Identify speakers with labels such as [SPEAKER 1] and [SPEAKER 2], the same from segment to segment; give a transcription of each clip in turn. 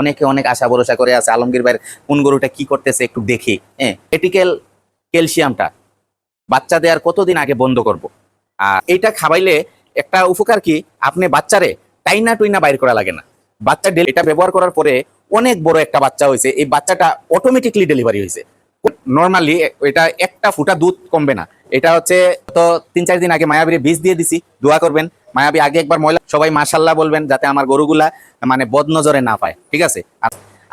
[SPEAKER 1] অনেকে অনেক আশা ভরসা করে আছে আলমগীর ভাইয়ের কোন গরুটা কি করতেছে একটু দেখি। হ্যাঁ, এটিক্যাল ক্যালসিয়ামটা বাচ্চা দেওয়ার কতদিন আগে বন্ধ করব। আর এইটা খাওয়াইলে একটা উপকার কি, আপনি বাচ্চারে টাইনা টুইনা বাইর করা লাগে না। বাচ্চা এটা ব্যবহার করার পরে অনেক বড় একটা বাচ্চা হয়েছে, এই বাচ্চাটা অটোমেটিকলি ডেলিভারি হয়েছে। নর্মালি এটা একটা ফুটা দুধ কমবে না। এটা হচ্ছে তো 3-4 দিন আগে মায়াবীরে বীজ দিয়ে দিছি, দোয়া করবেন। মায়াবী আগে একবার ময়লা, সবাই মাশাল্লাহ বলবেন যাতে আমার গরুগুলা মানে বদ নজরে না পায়, ঠিক আছে।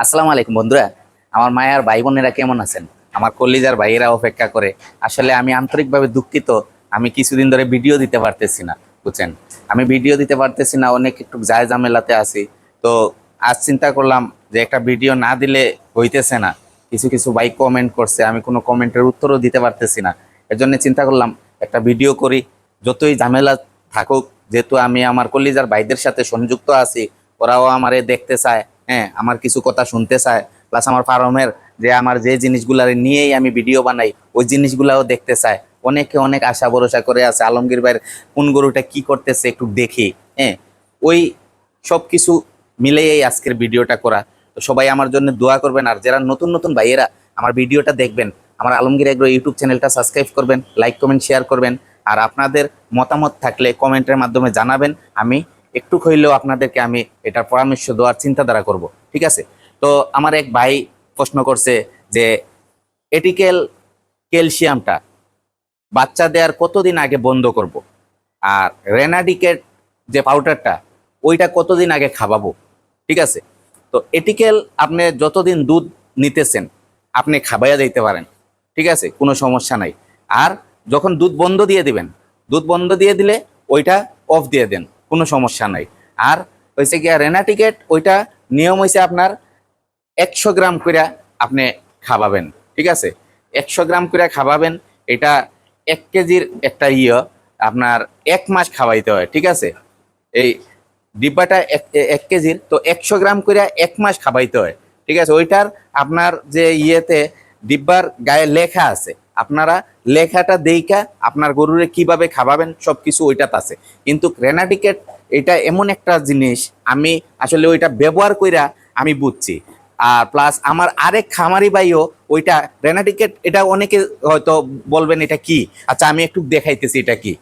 [SPEAKER 1] আসসালামু আলাইকুম বন্ধুরা, আমার মায়ার ভাই বোনেরা কেমন আছেন? আমার কলিজার ভাইয়েরা অপেক্ষা করে। আসলে আমি আন্তরিকভাবে দুঃখিত, আমি কিছুদিন ধরে ভিডিও দিতে পারতেছি না, বুঝছেন। আমি ভিডিও দিতে পারতেছি না, অনেক একটু যায় ঝামেলাতে আছি। তো আজ চিন্তা করলাম যে একটা ভিডিও না দিলে হইতেছে না। কিছু কিছু ভাই কমেন্ট করছে, আমি কোনো কমেন্টের উত্তরও দিতে পারতেছি না। এর জন্য চিন্তা করলাম একটা ভিডিও করি, যতই ঝামেলা থাকুক, যেহেতু আমি আমার কলিজার ভাইদের সাথে সংযুক্ত আছি, ওরাও আমারে দেখতে চায়, হ্যাঁ, আমার কিছু কথা শুনতে চায়, প্লাস আমার ফার্মের যে আমার যে জিনিসগুলার নিয়েই আমি ভিডিও বানাই ওই জিনিসগুলাও দেখতে চায়। অনেকে অনেক আশা ভরসা করে আছে আলমগীর ভাইয়ের কোন গরুটা কি করতেছে একটু দেখি। হ্যাঁ, ওই সব কিছু মিলেই আজকের ভিডিওটা করা। তো সবাই আমার জন্য দোয়া করবেন, আর যারা নতুন নতুন ভাইয়েরা আমার ভিডিওটা দেখবেন, আমার আলমগীর এগ্রো ইউটিউব চ্যানেলটা সাবস্ক্রাইব করবেন, লাইক কমেন্ট শেয়ার করবেন। আর আপনাদের মতামত থাকলে কমেন্টের মাধ্যমে জানাবেন, আমি একটু হইলেও আপনাদেরকে আমি এটার পরামর্শ দেওয়ার চিন্তাধারা করব, ঠিক আছে। তো আমার এক ভাই প্রশ্ন করছে যে এটিক্যাল ক্যালসিয়ামটা বাচ্চা দেওয়ার কতদিন আগে বন্ধ করব, আর রেনাডিকেট যে পাউডারটা ওইটা কতদিন আগে খাওয়াবো, ঠিক আছে। তো এটিক্যাল আপনি যতদিন দুধ নিতেছেন আপনি খাবাইয়া দিতে পারেন, ঠিক আছে, কোনো সমস্যা নাই। আর যখন দুধ বন্ধ দিয়ে দিবেন, দুধ বন্ধ দিয়ে দিলে ওইটা অফ দিয়ে দেন, কোনো সমস্যা নাই। আর হয়েছে কি রেনাটিকেট, ওইটা নিয়ম হয়েছে আপনার 100 গ্রাম করে আপনি খাওয়াবেন, ঠিক আছে। 100 গ্রাম করে খাওয়াবেন, এটা 1 কেজির একটা আপনার 1 মাস খাওয়াইতে হয়, ঠিক আছে। এই ডিব্বাটা 1 কেজির, তো 100 গ্রাম করে 1 মাস খাওয়াইতে হয়, ঠিক আছে। ওইটার আপনার যে ডিব্বার গায়ে লেখা আছে, আপনারা লেখাটা দেইখা আপনার গরুরে কিভাবে খাওয়াবেন সবকিছু ওইটাতে আছে। কিন্তু রেনাডিকেট এটা এমন একটা জিনিস, আমি আসলে ওইটা ব্যবহার কইরা আমি বুঝছি। আর প্লাস আমার আরেক খামারি ভাইও ওইটা রেনাডিকেট, এটা অনেকে হয়তো বলবেন এটা কি। আচ্ছা আমি একটু দেখাইতেছি এটা কি।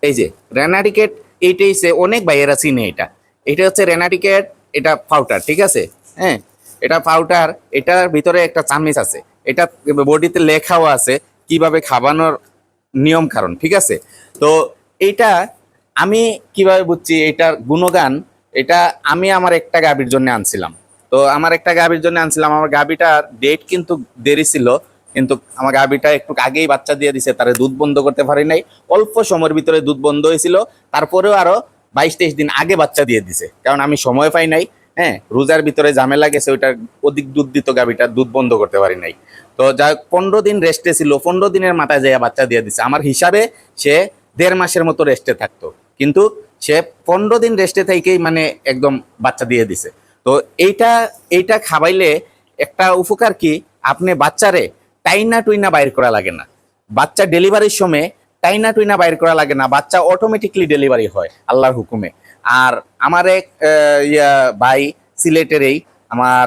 [SPEAKER 1] এই যে রেনাডিকেট, এইটাই সে অনেক ভাইয়েরা চিনে। এটা হচ্ছে রেনাডিকেট, এটা পাউডার, ঠিক আছে। হ্যাঁ, এটা পাউডার, এটার ভিতরে একটা চামচ আছে, এটা বডিতে লেখাও আছে কিভাবে খাওয়ানোর নিয়ম কারণ, ঠিক আছে। তো এইটা আমি কিভাবে বুঝছি এটার গুণগান, এটা আমি আমার একটা গাভীর জন্য আনছিলাম। তো আমার একটা গাভীর জন্য আনছিলাম, আমার গাভীটার ডেট কিন্তু দেরি ছিল, কিন্তু আমার গাভীটা একটু আগেই বাচ্চা দিয়ে দিছে, তারে দুধ বন্ধ করতে পারি নাই। অল্প সময়ের ভিতরে দুধ বন্ধ হয়েছিল, তারপরেও আরো 22-23 দিন আগে বাচ্চা দিয়ে দিছে, কারণ আমি সময় পাই নাই। হ্যাঁ, রোজার ভিতরে ঝামেলা গেছে, ওইটা অধিক দুধ দিত গাভীটা, দুধ বন্ধ করতে পারি নাই। তো যা 15 দিন রেস্টে ছিল, 15 দিনের মাথায় যাইয়া বাচ্চা দিয়ে দিছে। আমার হিসাবে সে 1.5 মাসের মতো রেস্টে থাকতো, কিন্তু সে 15 দিন রেস্টে থেকেই মানে একদম বাচ্চা দিয়ে দিছে। তো এইটা খাওয়াইলে একটা উপকার কি, আপনি বাচ্চারে টাইনা টুইনা বাইর করা লাগে না। বাচ্চা ডেলিভারির সময় টাইনা টুইনা বাইর করা লাগে না, বাচ্চা অটোমেটিকলি ডেলিভারি হয় আল্লাহর হুকুমে। আর আমার এক ভাই সিলেটেরই, আমার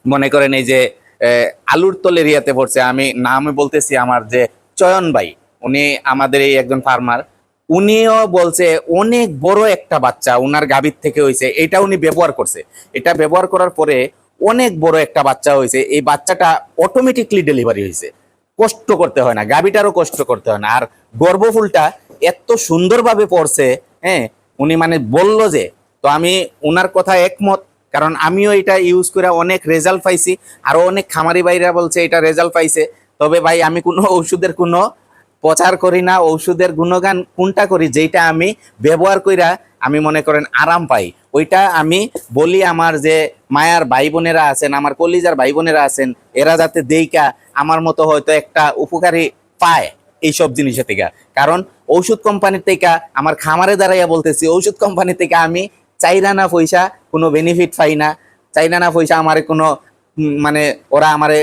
[SPEAKER 1] মনে করেন এই যে আলুর তল এরিয়াতে পড়ছে, আমি নামে বলতেছি, আমার যে চয়ন ভাই, উনি আমাদের এই একজন ফার্মার, উনিও বলছে অনেক বড় একটা বাচ্চা উনার গাভীর থেকে হয়েছে। এটা উনি ব্যবহার করছে, এটা ব্যবহার করার পরে অনেক বড় একটা বাচ্চা হয়েছে। এই বাচ্চাটা অটোমেটিকলি ডেলিভারি হয়েছে, কষ্ট করতে হয় না, গাভীটারও কষ্ট করতে হয় না। আর গর্ভফুলটা এত সুন্দরভাবে পড়ছে, হ্যাঁ, উনি মানে বলল যে, তো আমি ওনার কথা একমত, কারণ আমিও এটা ইউজ করে অনেক রেজাল্ট পাইছি। আরো অনেক খামারি ভাইরা বলছে এটা রেজাল্ট পাইছে। তবে ভাই আমি কোনো ওষুধের কোনো প্রচার করি না, ওষুধের গুণগান কোনটা করি, যেটা আমি ব্যবহার কইরা আমি মনে করেন আরাম পাই, ওইটা আমি বলি। আমার যে মায়ার ভাই বোনেরা আছেন, আমার কলিজার ভাই বোনেরা আছেন, এরা যাতে দেইকা আমার মতো হয়তো একটা উপকারী পায় এইসব জিনিসের থেকে। কারণ ওষুধ কোম্পানির থেকে আমার খামারে দাঁড়াইয়া বলতেছি, ওষুধ কোম্পানি থেকে আমি চাইরানা পয়সা কোনো বেনিফিট পাই না। চাইরানা পয়সা আমারে কোনো মানে ওরা আমারে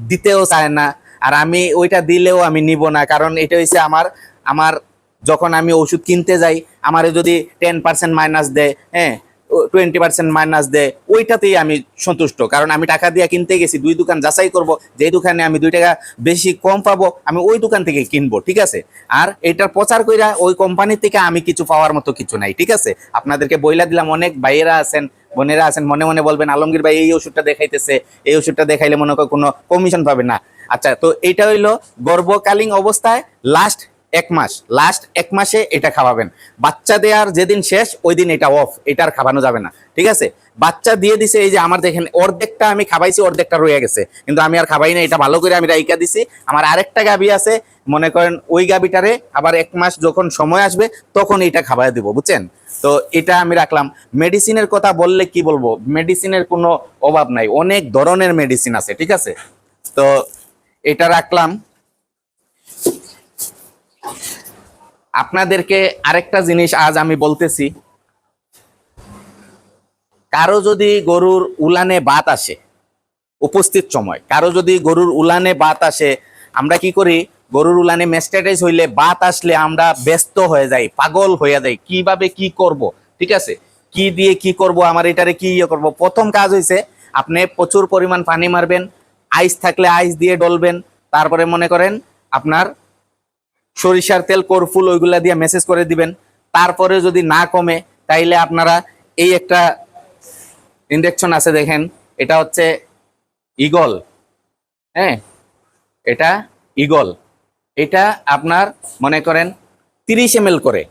[SPEAKER 1] দিতেও চায় না। আর আমি ওইটা দিলেও আমি নিব না, কারণ এটা হচ্ছে আমার আমার যখন আমি ওষুধ কিনতে যাই আমারে যদি 10% মাইনাস দেয়, হ্যাঁ 20% মাইনাস দেয়, ওইটাতেই আমি সন্তুষ্ট। কারণ আমি টাকা দিয়ে কিনতে গেছি, 2 দোকান যাচাই করব, যে দোকানে আমি 2 টাকা বেশি কম পাবো আমি ওই দোকান থেকে কিনবো, ঠিক আছে। আর এটার প্রচার কইরা ওই কোম্পানি থেকে আমি কিছু পাওয়ার মতো কিছু নাই, ঠিক আছে। আপনাদেরকে বইলা দিলাম, অনেক ভাইয়েরা আছেন, বোনেরা আছেন, মনে মনে বলবেন আলমগীর ভাই এই ওষুধটা দেখাইতেছে, এই ওষুধটা দেখাইলে মনে করেন কোনো কমিশন পাবে না। আচ্ছা, তো এটা হইলো গর্ভকালীন অবস্থায় লাস্ট 1 মাস, লাস্ট 1 মাসে এটা খাওয়াবেন। বাচ্চা দেওয়ার যেদিন শেষ ওই দিন এটা অফ, এটা আর খাওয়ানো যাবে না, ঠিক আছে। বাচ্চা দিয়ে দিছে, এই যে আমার দেখেন অর্ধেকটা আমি খাওয়াইছি, অর্ধেকটা রয়ে গেছে, কিন্তু আমি আর খাওয়াই না, এটা ভালো করে আমি রাইকা দিছি। আমার আরেকটা গাভী আছে, মনে করেন ওই গাভীটারে আবার 1 মাস যখন সময় আসবে তখন এটা খাওয়াই দিব, বুঝছেন। তো এটা আমি রাখলাম। মেডিসিনের কথা বললে কি বলবো, মেডিসিনের কোনো অভাব নাই, অনেক ধরনের মেডিসিন আছে, ঠিক আছে। তো এটা রাখলাম। আপনাদেরকে আরেকটা জিনিস আজ আমি বলতেছি, কারো যদি গরুর উলানে বাত আসে উপস্থিত সময়, কারো যদি গরুর উলানে বাত আসে, আমরা কি করি, গরুর উলানে মেস্টাইটিস হইলে বাত আসলে আমরা ব্যস্ত হয়ে যাই, পাগল হয়ে যাই, কিভাবে কি করব, ঠিক আছে, কি দিয়ে কি করব, আমার এটারে কি ইয়ে করব। প্রথম কাজ হইছে আপনি প্রচুর পরিমাণ পানি মারবেন, আইস থাকলে আইস দিয়ে ডলবেন, তারপরে মনে করেন আপনার সরিষার তেল, কর্ফুল, ওইগুলা দিয়ে মেসেজ করে দিবেন। তারপরে যদি না কমে তাইলে আপনারা এই একটা ইনজেকশন আছে দেখেন, এটা হচ্ছে ইগল, হ্যাঁ এটা ইগল, এটা আপনার মনে করেন 30 ml করে।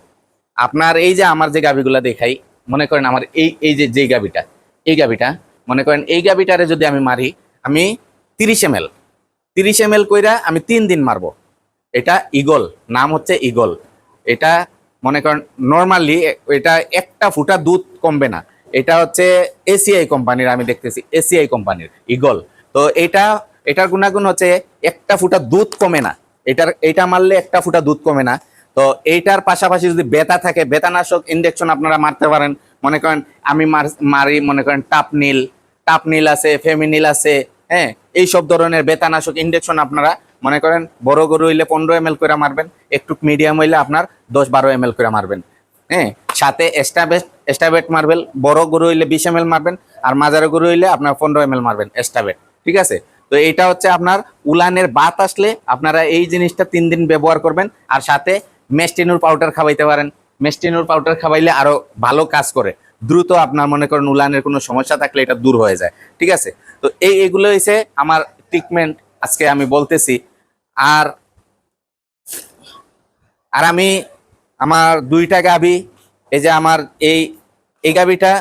[SPEAKER 1] আপনার এই যে আমার যে গাভিগুলা দেখাই, মনে করেন আমার এই এই যে যে গাভিটা, এই গাভিটা মনে করেন এই গাভিটারে যদি আমি মারি, আমি 30 ml, 30 ml কইরা আমি 3 দিন মারবো। এটা ইগল, নাম হচ্ছে ইগল। এটা মনে করেন নর্মালি এটা একটা ফুটা দুধ কমবে না। এটা হচ্ছে এসিআই কোম্পানির, আমি দেখতেছি এসিআই কোম্পানির ইগল। তো এটার গুণাগুণ হচ্ছে একটা ফুটা দুধ কমে না, এটা মারলে একটা ফুটা দুধ কমে না। তো এইটার পাশাপাশি যদি ব্যথা থাকে, ব্যথানাশক ইনজেকশন আপনারা মারতে পারেন। মনে করেন আমি মারি মনে করেন টাপনিল আছে, ফেমিনিল আছে, হ্যাঁ এইসব ধরনের ব্যথানাশক ইনজেকশন আপনারা মনে করেন বড় গরু হইলে 15 ml করে মারবেন, একটু মিডিয়াম হইলে আপনার 10-12 ml করে মারবেন, হ্যাঁ। সাথে এস্টাবেট মারবেন, বড় গরু হইলে 20 ml মারবেন, আর মাঝারি গরু হইলে আপনার 15 ml মারবেন এস্টাবেট, ঠিক আছে। তো এটা হচ্ছে আপনার উলানের বাত আসলে আপনারা এই জিনিসটা 3 দিন ব্যবহার করবেন। আর সাথে মেস্টিনুর পাউডার খাওয়াইতে পারেন, মেস্টিনুর পাউডার খাওয়াইলে আরো ভালো কাজ করে, দ্রুত আপনার মনে করেন উলানের কোনো সমস্যা থাকলে এটা দূর হয়ে যায়, ঠিক আছে। তো এইগুলো হচ্ছে আমার ট্রিটমেন্ট আজকে আমি বলতেছি। আর আর আমি আমার 2টা গাভী, এই যে আমার এই এই গাভীটা,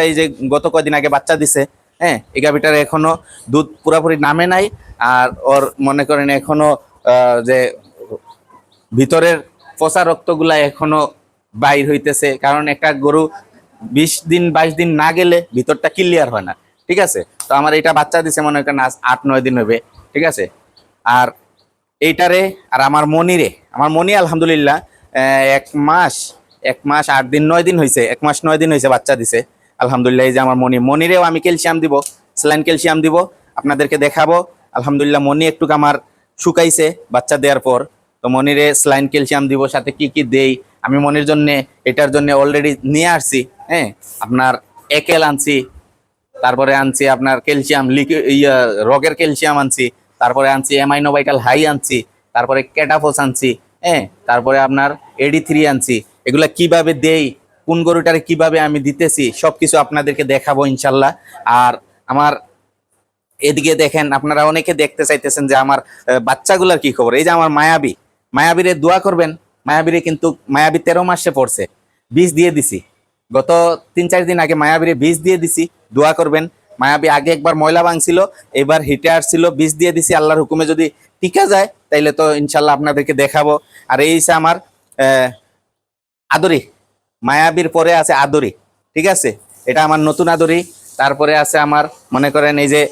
[SPEAKER 1] এই যে গত কয়দিন আগে বাচ্চা দিছে, হ্যাঁ এই গাভীটার এখনো দুধ পুরাপুরি নামে নাই। আর ওর মনে করেন এখনো যে ভিতরের পচা রক্তগুলা এখনো বাইর হইতেছে, কারণ একটা গরু 20 দিন 22 দিন না গেলে ভিতরটা ক্লিয়ার হয় না, ঠিক আছে। তো আমার এটা বাচ্চা দিছে মনে করেন আজ 8-9 দিন হবে, ঠিক আছে। আর এইটারে আর আমার মনি আলহামদুলিল্লাহ 1 মাস 8 দিন 9 দিন হয়েছে, 1 মাস 9 দিন হয়েছে বাচ্চা দিছে আলহামদুলিল্লাহ। এই যে আমার মনিরেও আমি ক্যালসিয়াম দিব, স্যালাইন ক্যালসিয়াম দিব, আপনাদেরকে দেখাবো। আলহামদুলিল্লাহ মনি একটু আমার শুকাইছে বাচ্চা দেওয়ার পর। তো মনিরে স্যালাইন ক্যালসিয়াম দিব, সাথে কি কি দেই আমি মনির জন্য, এটার জন্য অলরেডি নিয়ে আসছি, হ্যাঁ আপনার একেল আনছি, তারপরে আনছি আপনার ক্যালসিয়াম রগের ক্যালসিয়াম আনছি, তারপরে আনছি অ্যামাইনো ভাইটাল হাই আনছি, তারপরে ক্যাটাফোস আনছি, হ্যাঁ তারপরে আপনার এডি 3 আনছি। এগুলা কিভাবে দেই, কোন গরুটারে কিভাবে আমি দিতেছি সবকিছু আপনাদেরকে দেখাবো ইনশাল্লাহ। আর আমার এদিকে দেখেন, আপনারা অনেকে দেখতে চাইতেছেন যে আমার বাচ্চাগুলার কি খবর। এই যে আমার মায়াবীরে দোয়া করবেন। মায়াবী 13 মাসে পড়ছে, বীজ দিয়ে দিছি গত 3-4 দিন আগে, মায়াবীরে বীজ দিয়ে দিছি, দোয়া করবেন। মায়াবী আগে একবার ময়লা ভাঙছিল, এবার হিটে আসছিল, বীজ দিয়ে দিছি, আল্লাহর হুকুমে যদি টিকা যায় তাইলে তো ইনশাল্লাহ আপনাদেরকে দেখাবো। আর এই হচ্ছে আমার আদরি, মায়াবীর পরে আছে আদরি, ঠিক আছে, এটা আমার নতুন আদরি। তারপরে আছে আমার মনে করেন এই যে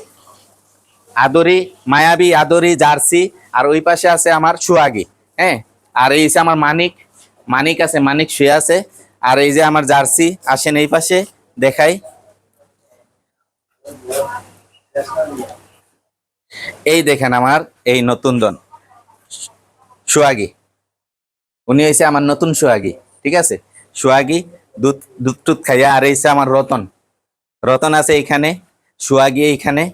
[SPEAKER 1] আদরি, মায়াবী, আদরি, জার্সি, আর ওই পাশে আছে আমার সুয়াগি, হ্যাঁ। আর এই যে আমার মানিক আছে, মানিক শুয়ে আছে। আর এই যে আমার জার্সি, আসেন এই পাশে দেখাই, এই দেখেন আমার এই নতুন দন সুয়াগি। উনি হয়েছে আমার নতুন সোহাগী, ঠিক আছে। সোহাগী দুধ দুধ টুধ খাইয়া। আর হয়েছে আমার রতন, রতন আছে এইখানে, সোহাগী এইখানে,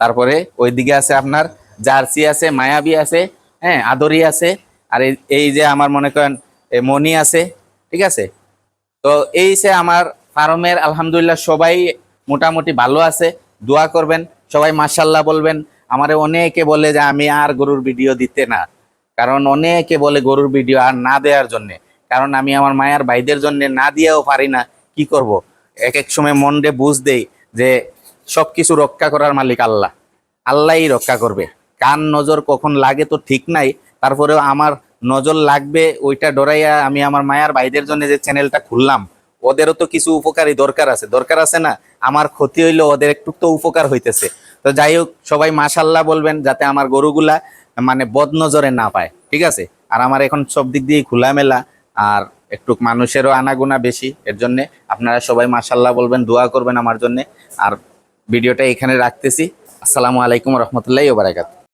[SPEAKER 1] তারপরে ওইদিকে আছে আপনার জার্সি আছে, মায়াবী আছে, হ্যাঁ, আদরি আছে। আর এই যে আমার মনে করেন মনি আছে, ঠিক আছে। তো এই সে আমার ফার্মের আলহামদুলিল্লাহ সবাই মোটামুটি ভালো আছে। দোয়া করবেন, সবাই মাশাল্লাহ বলবেন। আমারে অনেকে বলে যে আমি আর গরুর ভিডিও দিতে না, কারণ অনেকে বলে গরুর ভিডিও আর না দেওয়ার জন্য, কারণ আমি আমার মায়ের ভাইদের জন্য না দিয়েও পারি না। কি করব, এক এক সময় মনরে বুঝ দেই যে সবকিছু রক্ষা করার মালিক আল্লাহ, আল্লাহই রক্ষা করবে। কার নজর কখন লাগে তো ঠিক নাই, তারপরেও আমার নজর লাগবে ওইটা ডরাইয়া আমি আমার মায়ার ভাইদের জন্য যে চ্যানেলটা খুললাম, ওদেরও তো কিছু উপকারী দরকার আছে না। আমার ক্ষতি হইলো, ওদের একটু তো উপকার হইতেছে। তো যাই হোক, সবাই মাশাল্লাহ বলবেন যাতে আমার গরুগুলা মানে বদ নজরে না পায়, ঠিক আছে। আর আমার এখন সব দিক দিয়ে খোলামেলা, আর একটু মানুষেরও আনাগোনা বেশি, এর জন্য আপনারা সবাই মাশাল্লাহ বলবেন, দোয়া করবেন আমার জন্য। আর ভিডিওটা এখানে রাখতেছি। আসসালামু আলাইকুম রহমতুল্লাহি ওয়া বারাকাতুহু।